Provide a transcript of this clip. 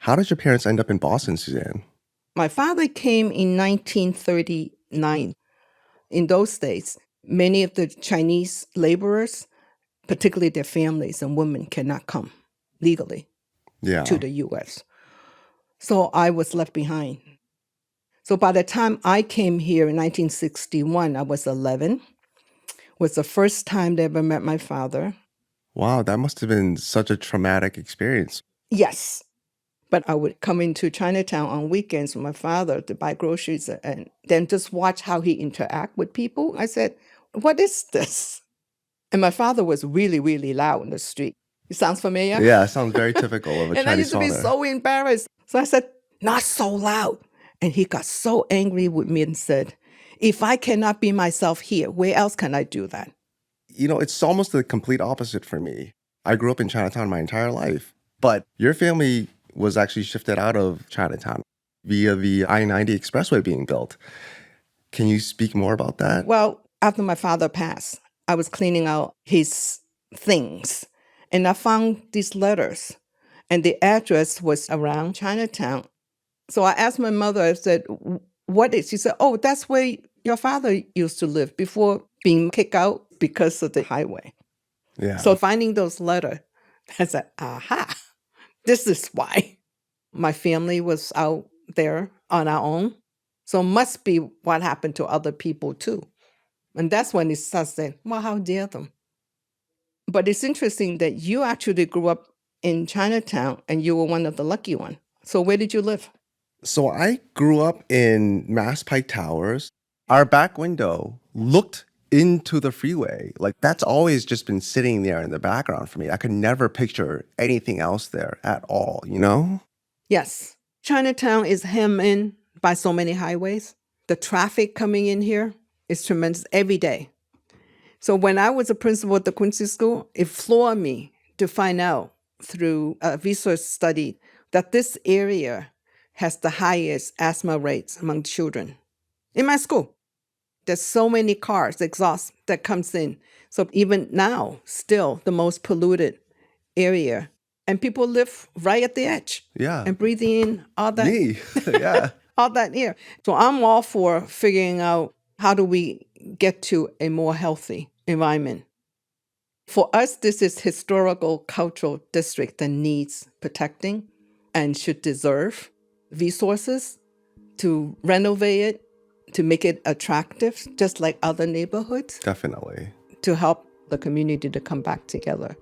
How did your parents end up in Boston, Suzanne? My father came in 1939. In those days, many of the Chinese laborers, particularly their families and women, cannot come legally to Yeah. the US. So I was left behind. So by the time I came here in 1961, I was 11. Was the first time they ever met my father. Wow, that must have been such a traumatic experience. Yes. But I would come into Chinatown on weekends with my father to buy groceries and then just watch how he interact with people. I said, what is this? And my father was really, really loud in the street. It sounds familiar? Yeah, it sounds very typical of a And I Chinese used to be father. so embarrassed. So I said, not so loud. And he got so angry with me and said, if I cannot be myself here, where else can I do that? It's almost the complete opposite for me. I grew up in Chinatown my entire life, but your family was actually shifted out of Chinatown via the I-90 expressway being built. Can you speak more about that? Well, after my father passed, I was cleaning out his things and I found these letters and the address was around Chinatown. So I asked my mother, I said, what is? She said, oh, that's where your father used to live before being kicked out because of the highway. Yeah. So finding those letters, I said, aha, this is why. My family was out there on our own. So must be what happened to other people too. And that's when it starts saying, well, how dare them? But it's interesting that you actually grew up in Chinatown and you were one of the lucky ones. So where did you live? So I grew up in Mass Pike Towers. Our back window looked into the freeway. Like that's always just been sitting there in the background for me. I could never picture anything else there at all? Yes. Chinatown is hemmed in by so many highways. The traffic coming in here is tremendous every day. So when I was a principal at the Quincy School, it floored me to find out through a research study that this area has the highest asthma rates among children. In my school, there's so many cars, exhaust that comes in. So even now, still the most polluted area. And people live right at the edge Yeah. and breathing in all that Me. Yeah. all that air. So I'm all for figuring out how do we get to a more healthy environment. For us, this is historical cultural district that needs protecting and should deserve resources to renovate it, to make it attractive, just like other neighborhoods, Definitely. to help the community to come back together.